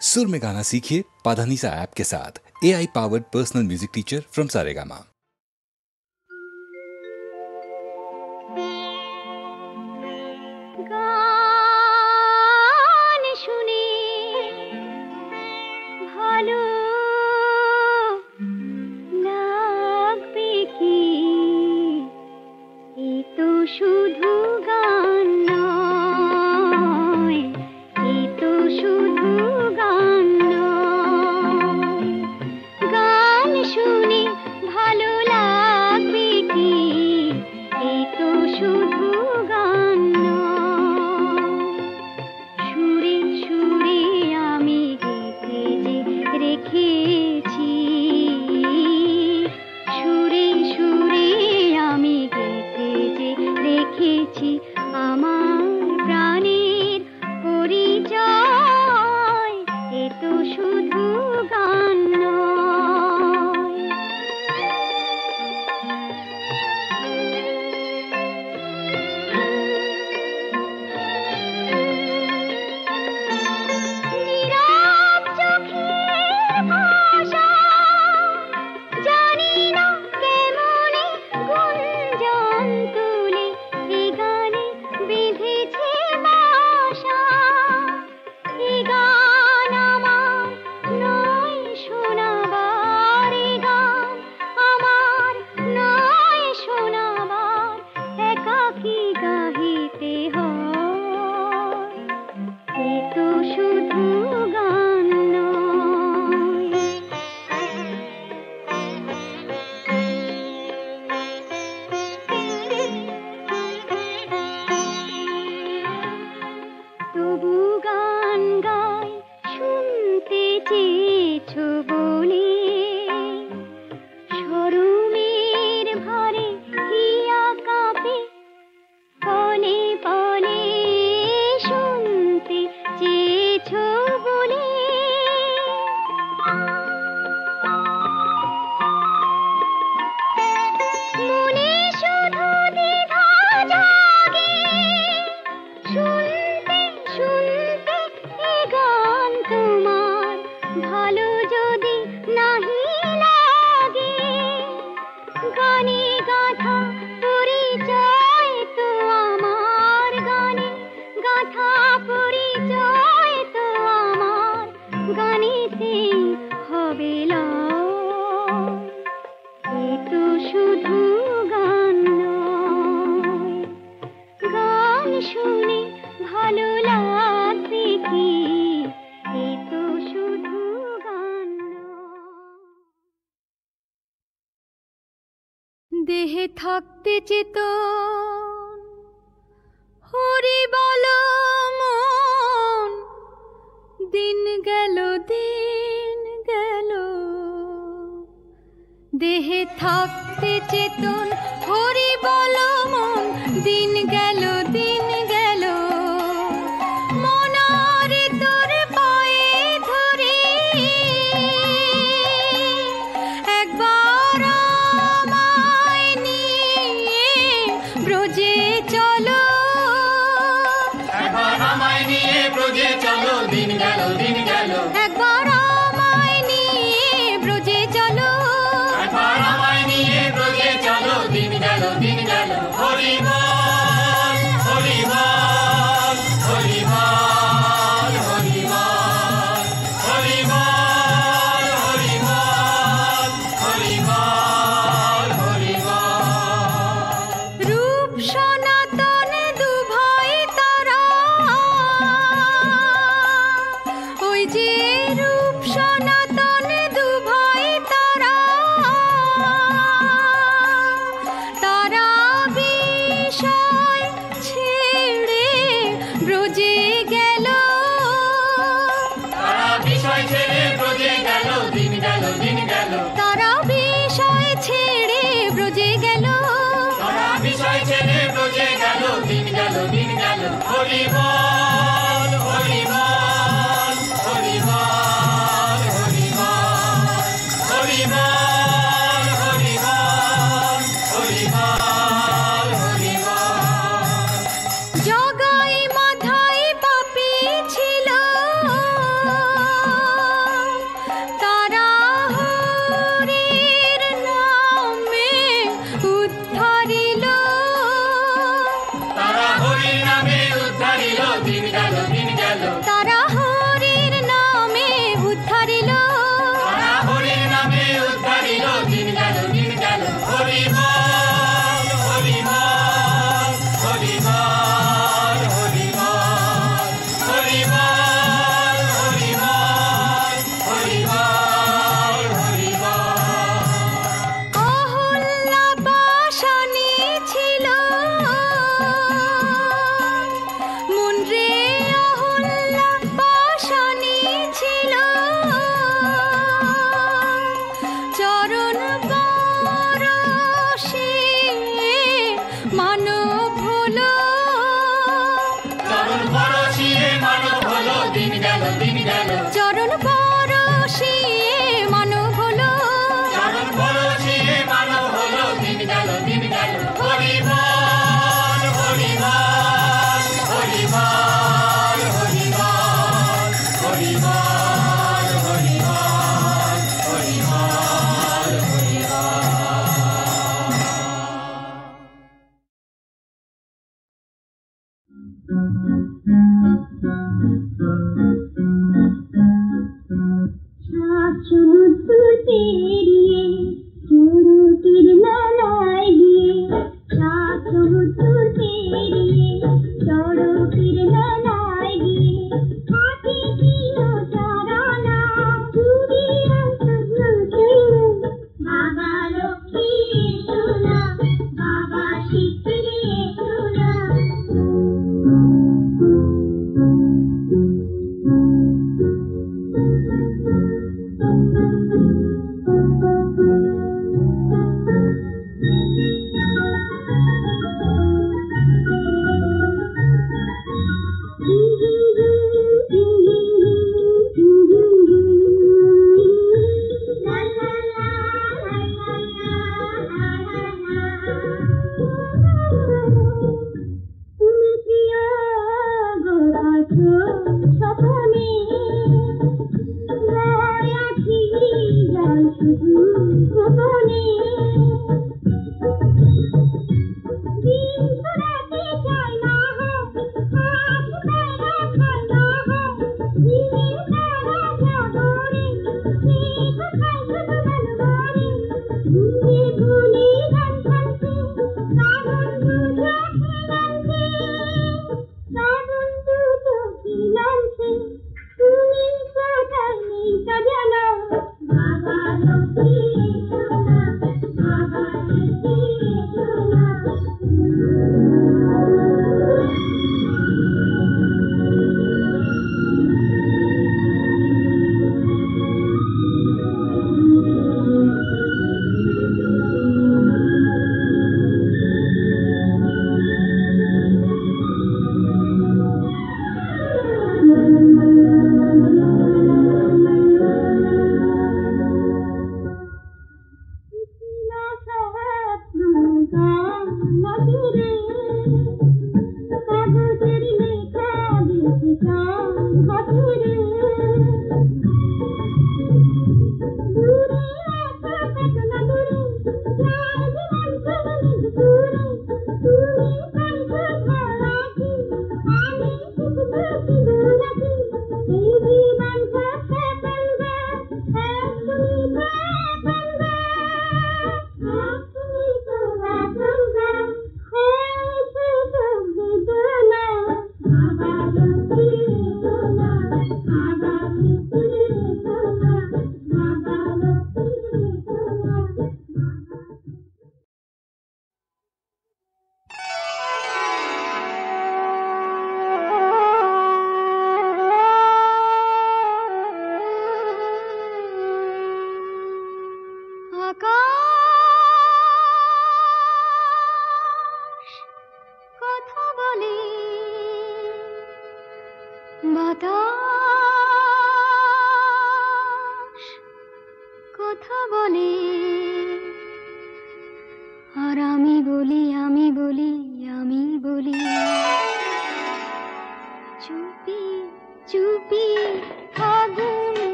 सुर में गाना सीखिए पाधानीसा ऐप के साथ। AI powered personal music teacher from Saregama. দেহে থাকতে চেতন হরি বল মন, দিন গেল দিন গেল। দেহে থাকতে চেতন হরি বল মন, দিন গেল দিন গেল। মনারে তোর পায়ে ধরে একবার আমায় নিয়ে ব্রজে চলো, একবার আমায় নিয়ে ব্রজে চলো, দিন গেল দিন গেল। একবার আমায় নিয়ে ব্রজে চলো, একবার আমায় নিয়ে ব্রজে চলো, দিন গেল দিন গেল। হরি বল হরি বল হরি বল হরি বল হরি বল হরি বল হরি বল হরি বল। রূপ সনাতন দু ভাই তারা, ওই যে রূপ সনাতন দু ভাই তারা, তারা বিষয় ছেড়ে ব্রজে গেল, তারা বিষয় ছেড়ে ব্রজে গেল, দিন গেল দিন গেল। তারা বিষয় ছেড়ে ব্রজে গেল, তারা বিষয় ছেড়ে ব্রজে গেল, দিন গেল দিন গেল। হরি বল হরি বল হরি বল হরি বল হরি বল হরি বল হরি বল হরি বল। জগাই মাথায় পাপী ছিল, চরণ পরশিয়ে মানব হলো, চরণ পরশিয়ে মানব হলো, দিন গেল হরি বল হরি বল হরি বল হরি বল হরি বল হরি বল হরি বল হরি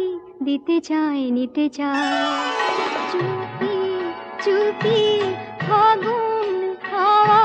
কি দিতে চায় নিতে চায় চুপি চুপি ফাগুন হাওয়া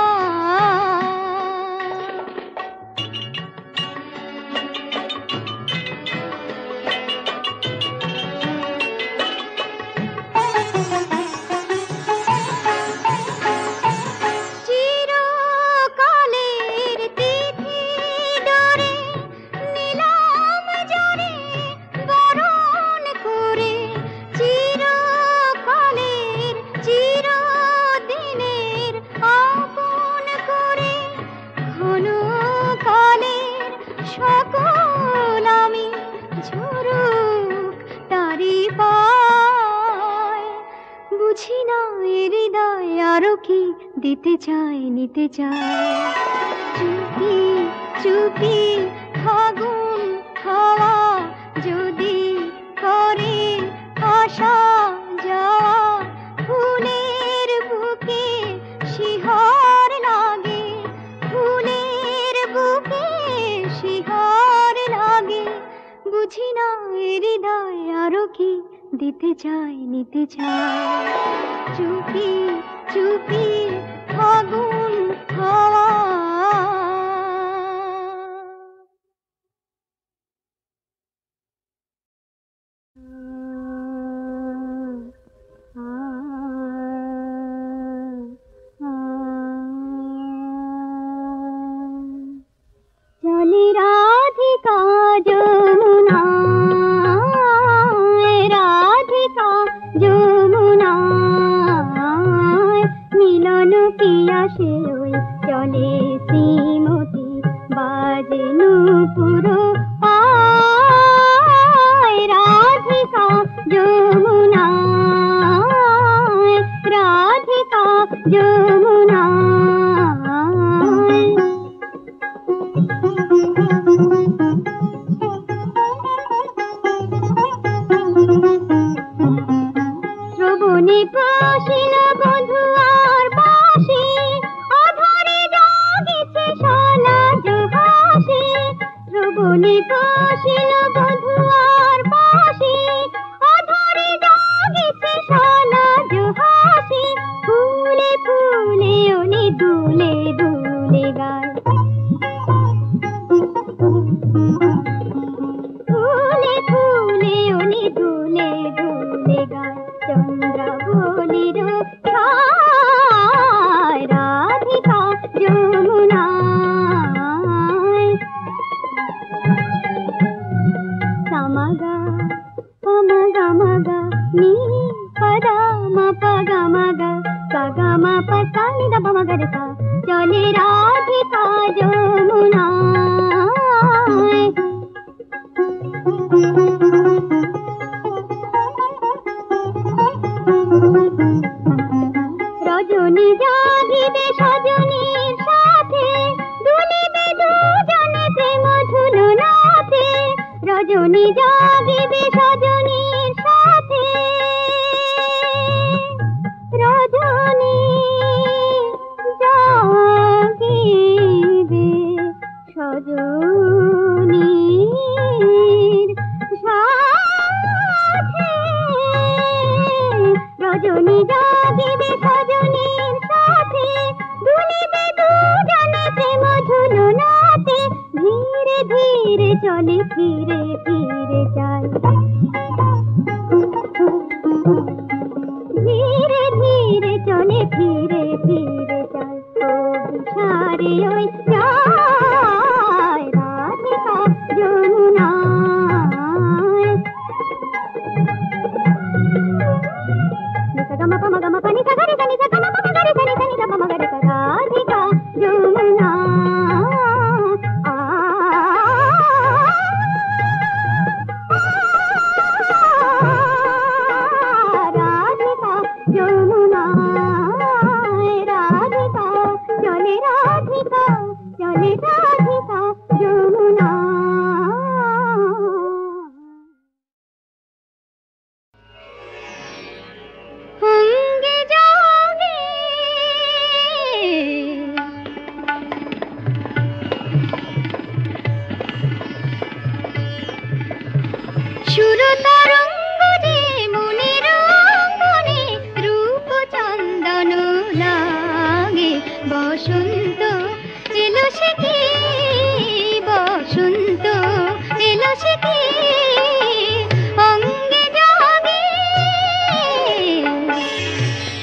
বুঝি না হৃদয় আরো কি দিতে চায় নিতে চায় চুপি চুপি ফাগুন হাওয়া যদি করে আসা যাওয়া ফুলের বুকে শিহর লাগে ফুলের বুকে শিহর লাগে বুঝি না হৃদয় আরো কি দিতে চায় নিতে চায় চুপি চুপি ফাগুন হাওয়া চলে রাধিকা যমুনা মিলন কিয়া সে ওই চলে শ্রীমতী বাজে নূপুর পায় রাধিকা যমুনা রাধিকা যমুনা শ্রবণে পাশিল বধূ আর বাসি অধরে জাগিছে সলাজ হাসি শ্রবণে পাশিল বধূ আর বাসি অধরে জাগিছে সলাজ হাসি ফুলে ফুলে উনি দুলে দুলে গায় ফুলে ফুলে উনি দুলে দুলে গায় চন্দ্র বলির ছায় রাধিকা যমুনায় সামাগা পমগা মগা নি পদা মপগা মগা সগা মপ সানি দা পমগা রে সা চলে রাধিকা যমুনায় রজনী জাগিবে সজনীর সাথে দুলিবে দুজনে প্রেম ঝুলো নাথে রজনী জাগিবে সজনীর সাথে রজনী জাগিবে সজনীর সাথে রজনী জাগিবে সজনীর সাথে দুলিবে দুজনে প্রেম ঝুলো নাথে ধীরে ধীরে চলে ফিরে ফিরে যায় ধীরে ধীরে চলে ফিরে ফিরে যায় ও বিছারে ওই যায় রাধিকা যমুনায় গমা পমা গমা পানি সাগরে জানি সা গমা পমা গরে জানি জানি দা পমা গরে রাধিকা যমুনা রাধিকা যমুনা রাধিকা চলে রাধিকা চলে বসন্ত এলো সে কি, বসন্ত এলো সে কি, অঙ্গে জাগে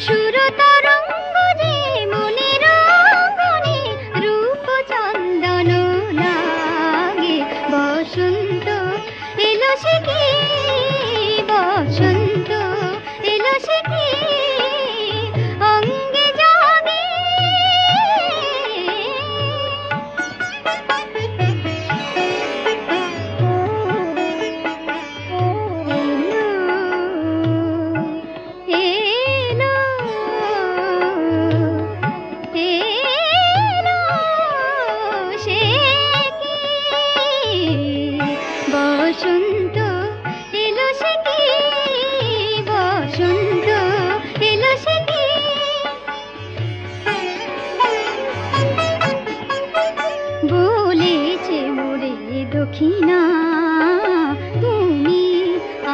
সুর তরঙ্গ যে মনের অঙ্গনে রূপ চন্দন লাগে। বসন্ত এলো সে কি, বসন্ত এলো সে কি, অঙ্গে জাগে এলো এলো সে কি, বসন্ত এলো সে কি, বসন্ত এলো সে কি। বলেছে মোরে দক্ষিণা তুমি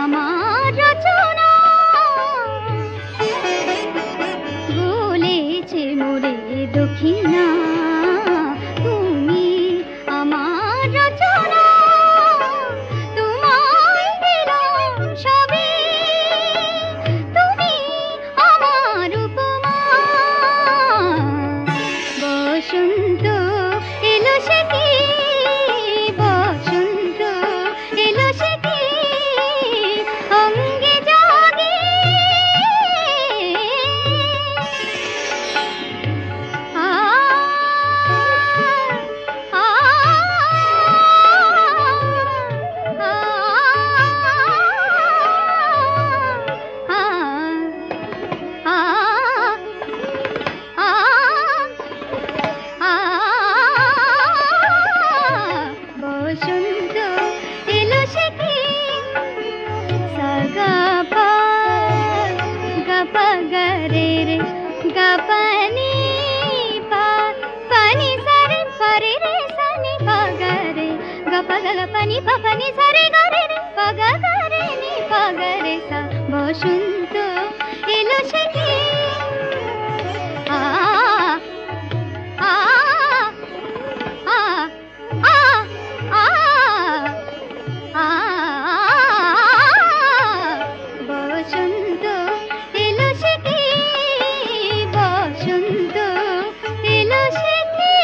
আমার রচনা, বলেছে মোরে দক্ষিণা তুমি আমার রচনা, তোমায় দিলাম সবে তুমি আমার উপমা। বসন্ত এলো সে কি, বসন্ত এলো সে কি, অঙ্গে জাগে আ আ বসন্ত এলো সে কি, সাগা পা গা পা গা রে রে গা পানি পা পানি সারে পারে রে সানি পা গা রে গা পা গা পানি পা পানি সারে গা রে রে পা গা গা রে নি পা গা রে সা। বসন্ত এলো সে কি, আ আ আ আ আ আ বসন্ত এলো সে কি, বসন্ত এলো সে কি।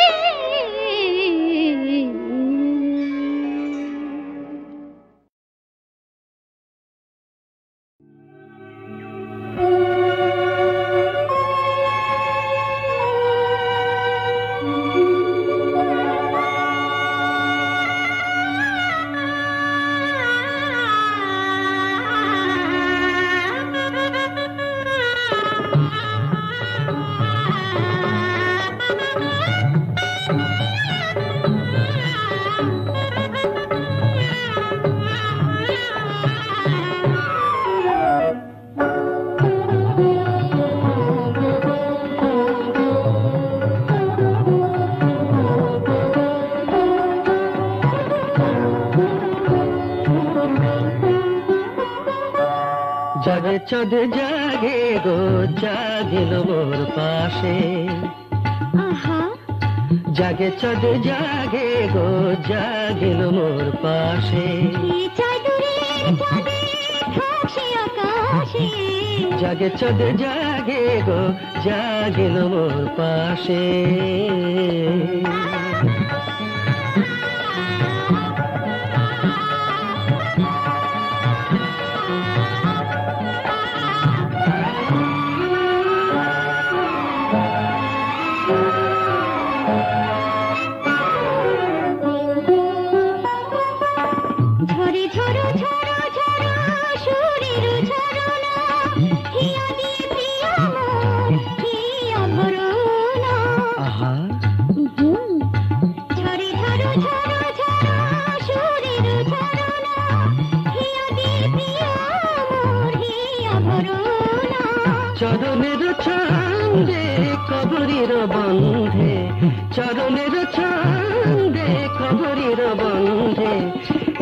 জাগে চাঁদ জাগে গো জাগিল মোর পাশে, আহা জাগে চাঁদ জাগে গো জাগিল মোর পাশে, কি চাঁদুরের চাঁদে থাকছে আকাশে, জাগে চাঁদ জাগে গো জাগিল মোর পাশে। ঝরে ঝরো ঝরো ঝরো সুরের ঝরনা, হিয়া দিয়ে প্রিয়া মোর হিয়া ভরনা। আহা ঝরে ঝরো ঝরো ঝরো সুরের ঝরনা, হিয়া দিয়ে প্রিয়া মোর হিয়া ভরনা। চরণের ছন্দে কবরীর বন্ধে, চরণের ছন্দে কবরীর বন্ধে,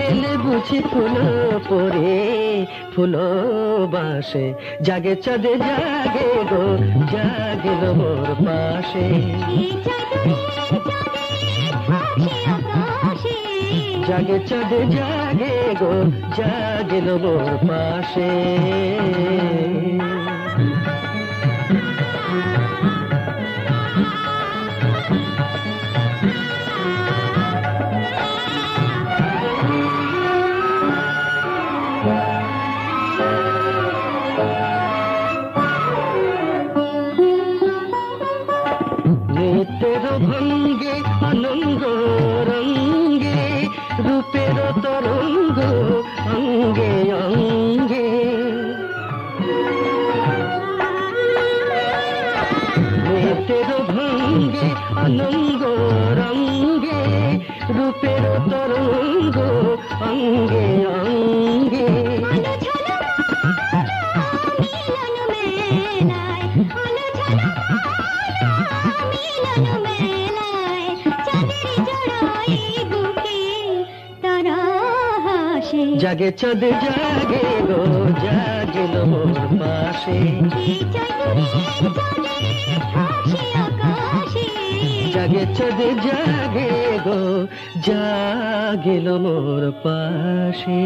এলে বুঝি ফুলো পরে ফুলো বাসে জাগে চাঁদ জাগে গো জাগিল মোর পাশে জাগে চাঁদ জাগে গো জাগিল মোর পাশে নিত্যের ভঙ্গে আনন্দ রঙ্গে রূপের তরঙ্গ অঙ্গে অঙ্গে নিত্যের ভঙ্গে আনন্দ রঙ্গে রূপের তরঙ্গ অঙ্গে অঙ্গে জাগে চাঁদ জাগে গো জাগিল মোর পাশে জাগে চাঁদ জাগে গো জাগিল মোর পাশে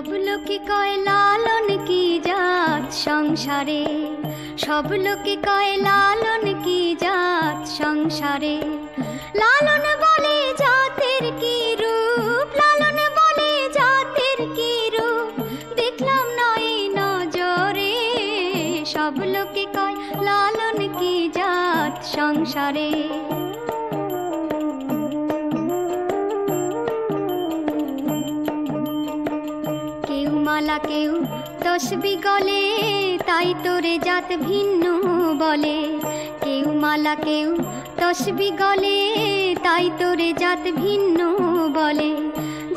সব লোকে কয় লালন কি জাত সংসারে, সব লোকে কয় লালন কি জাত সংসারে। লালন বলে জাতের কি রূপ, লালন বলে জাতের কি রূপ, দেখলাম না এই নজরে। সব লোকে কয় লালন কি জাত সংসারে। মালা কেউ তসবি গলে, তাই তোরে জাত ভিন্ন বলে। কেউ মালা কেউ তসবি গলে, তাই তোরে জাত ভিন্ন বলে।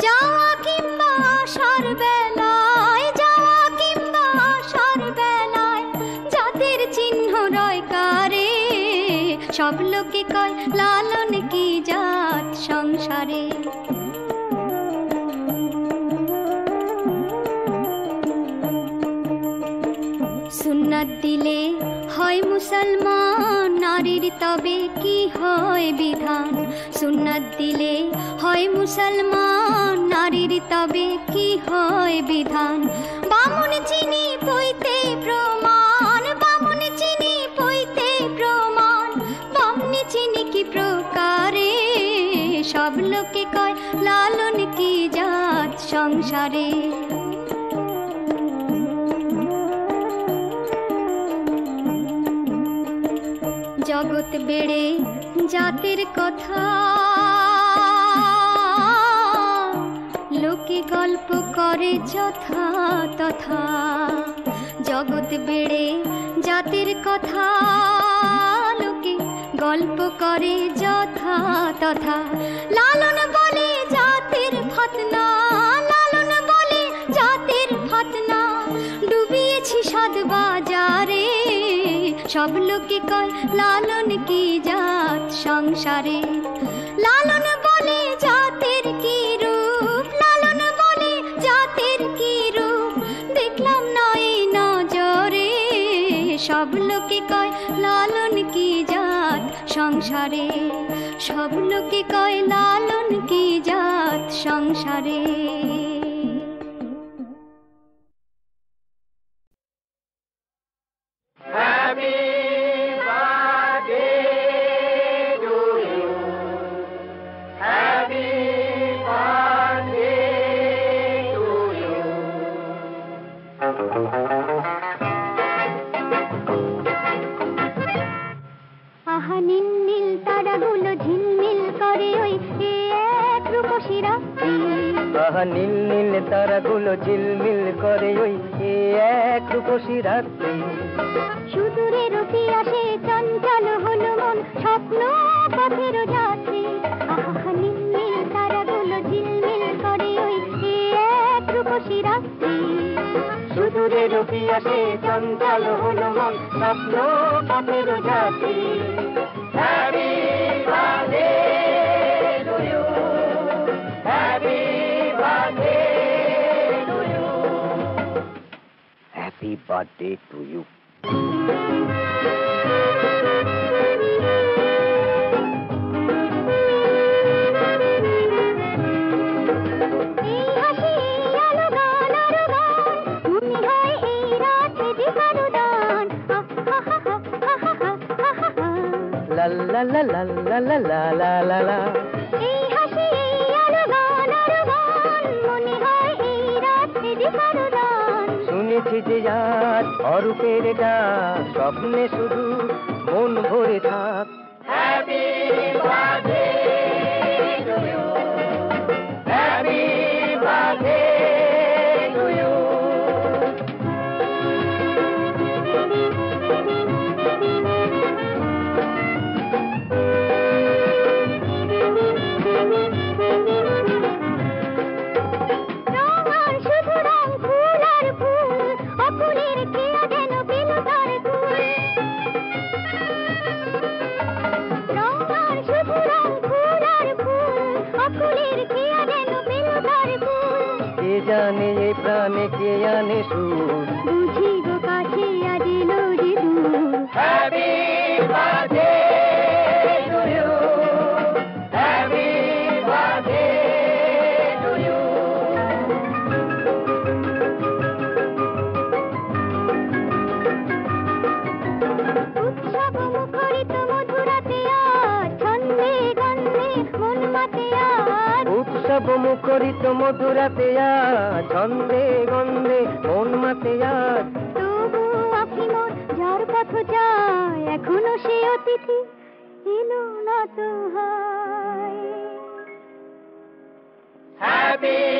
যাওয়া কিংবা আসার বেলায়, যাওয়া কিংবা আসার বেলায়, জাতের চিহ্ন রয় কারে। সব লোকে কয় লালন কি জাত সংসারে। সুন্নাত দিলে হয় মুসলমান, নারীর তবে কি হয় বিধান। সুন্নাত দিলে হয় মুসলমান, নারীর তবে কি হয় বিধান। বামুন চিনি পইতে প্রমাণ, বামুন চিনি পইতে প্রমাণ, বামনি চিনি কি প্রকারে। সব লোকে কয় লালন কি জাত সংসারে। জগৎ বেড়ে জাতের কথা লোকে গল্প করে যথা তথা। জগৎ বেড়ে জাতের কথা লোকে গল্প করে যথা তথা। লালন বলে জাতের ফতনা, লালন বলে জাতের ফতনা, ডুবিয়েছি সাত বাজারে। সব লোকে কয় লালন কি জাত সংসারে। লালন বলে জাতের কি রূপ, লালন বলে জাতের কি রূপ, দেখলাম না এই নজরে। সব লোকে কয় লালন কি জাত সংসারে। সব লোকে কয় লালন কি জাত সংসারে। আহা নীল নীল তারাগুলো ঝিলমিল করে ওই এক রূপসী রাত্রি। আহা নীল নীল তারাগুলো ঝিলমিল করে ওই এক রূপসী রাত্রি। সুদূরের পিয়াসে চঞ্চল হলো মন, স্বপ্ন পথের যাত্রী। আহা নীল নীল তারাগুলো ঝিলমিল করে ওই এক রূপসী রাত্রি। সুদূরের পিয়াসে চঞ্চল হলো মন, স্বপ্ন পথের যাত্রী। Happy birthday to you. Happy birthday to you. Happy birthday to you. এই হাসি আলো গান আরো গান, মনে হয় এই রাতে দিবারো দান। La la la la la la la la la la. এই হাসি আলো গান আরো গান, মনে হয় এই রাতে দিবারো দান। শুনেছি যে আজ অরূপের ডাক, স্বপ্নে শুধু মন ভরে থাক। Happy birthday to you. Happy birthday to you. জানে এই প্রাণে কে আনে সুর, বুঝি গো কাছে আজ এলো যে দূর। Happy birthday to you. Happy birthday to you. মন মাতে আজ উৎসব মুখরিত মধুরাতে আজ ছন্দে গন্ধে মন মাতে আজ তবু আখি মোর যার পথ যায় এখনো সে অতিথি এলো না তো হয় Happy